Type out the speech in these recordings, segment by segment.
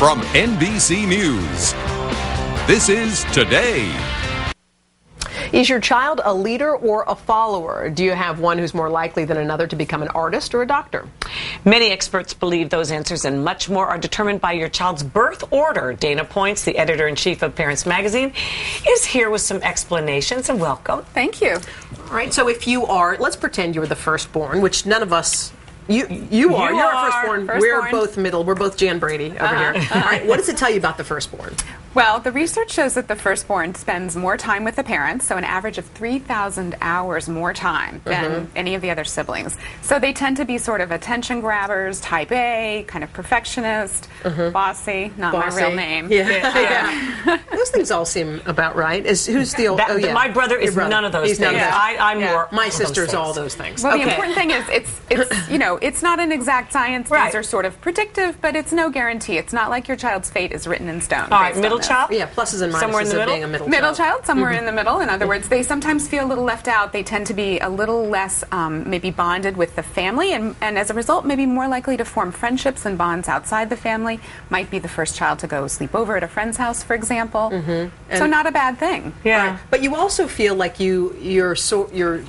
from NBC News. This is Today. Is your child a leader or a follower? Do you have one who's more likely than another to become an artist or a doctor? Many experts believe those answers and much more are determined by your child's birth order. Dana Points, the editor-in-chief of Parents Magazine, is here with some explanations, and welcome. Thank you. All right, so if you are, let's pretend you're the firstborn, which none of us, you are. You're a firstborn. We're both middle. We're both Jan Brady over here. All right, what does it tell you about the firstborn? Well, the research shows that the firstborn spends more time with the parents, so an average of 3,000 hours more time than any of the other siblings. So they tend to be sort of attention grabbers, type A, kind of perfectionist, bossy, not my real name. Yeah. Those things all seem about right. Who's the old? My brother is none of those things. I'm more. My sister's all those things. Well, the important thing is it's not an exact science. These are sort of predictive, but it's no guarantee. It's not like your child's fate is written in stone. All right, middle child? Yeah, pluses and minuses somewhere in the middle? Being a middle child, somewhere in the middle. In other words, they sometimes feel a little left out. They tend to be a little less maybe bonded with the family, and as a result, maybe more likely to form friendships and bonds outside the family. Might be the first child to go sleep over at a friend's house, for example. So not a bad thing. Yeah. Right. But you also feel like your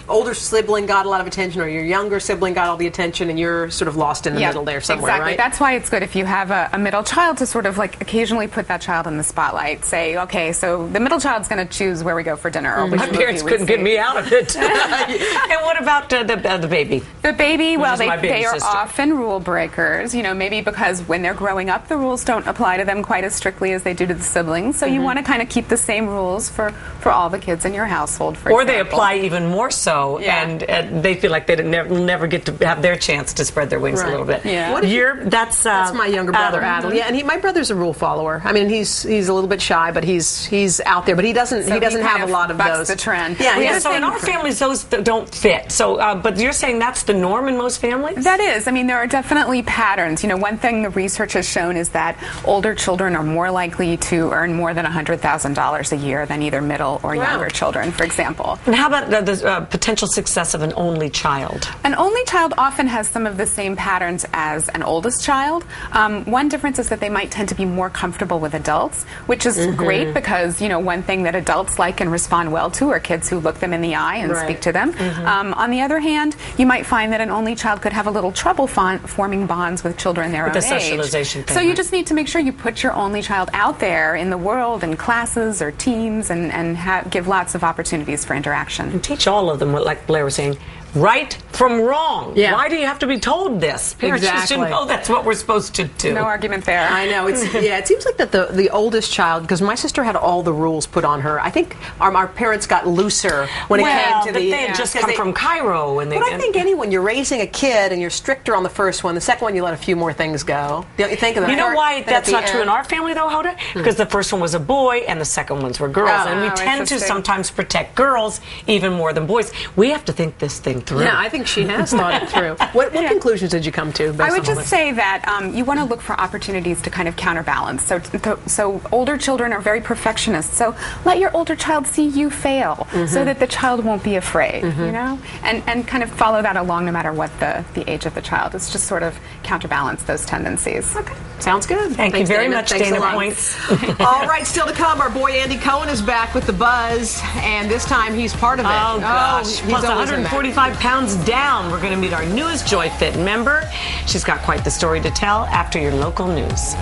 older sibling got a lot of attention, or your younger sibling got all the attention, and you're sort of lost in the middle there somewhere, exactly. Right? That's why it's good if you have a middle child to sort of like occasionally put that child in the spotlight. Say, okay, so the middle child's going to choose where we go for dinner. Or my parents couldn't get me out of it. And what about the baby? The baby, well, they are often rule breakers, maybe because when they're growing up, the rules don't apply to them quite as strictly as they do to the siblings. So you want to kind of keep the same rules for all the kids in your household, for example. They apply even more so, and they feel like they never get to have their chance to spread their wings a little bit. Yeah. That's my younger brother, Adel. Yeah, and my brother's a rule follower. I mean, he's a little bit shy, but he's out there. But he doesn't have a lot of those. The trend. Yeah. So in our families, those don't fit. So, but you're saying that's the norm in most families? That is. I mean, there are definitely patterns. One thing the research has shown is that older children are more likely to earn more than $100,000 a year than either middle or younger children, for example. And how about the potential success of an only child? An only child often has some of the same patterns as an oldest child. One difference is that they might tend to be more comfortable with adults, which is great because, one thing that adults like and respond well to are kids who look them in the eye and speak to them. On the other hand, you might find that an only child could have a little trouble forming bonds with children their own age. The socialization thing. So you just need to make sure you put your only child out there in the world, in classes or teams, and give lots of opportunities for interaction. And teach all of them, like Blair was saying, right from wrong. Yeah. Why do you have to be told this? Parents should know that's what we're supposed to do. No argument there. I know. It seems like that the oldest child, because my sister had all the rules put on her. I think our parents got looser when it came to they had just come from Cairo. But I think when you're raising a kid and you're stricter on the first one, the second one you let a few more things go. Don't you think of that? You know why that's not true in our family, though, Hoda? Because the first one was a boy and the second ones were girls. And we tend to sometimes protect girls even more than boys. We have to think this thing through. Yeah, I think she has thought it through. What conclusions did you come to? I would just say that you want to look for opportunities to kind of counterbalance. So older children are very perfectionist. So let your older child see you fail, so that the child won't be afraid. And kind of follow that along no matter what the age of the child. It's just sort of counterbalance those tendencies. Okay, sounds good. Thanks you very much, Dana Points. All right, still to come, our boy Andy Cohen is back with the buzz, and this time he's part of it. Oh gosh, plus 145 pounds down. We're going to meet our newest Joy Fit member. She's got quite the story to tell after your local news.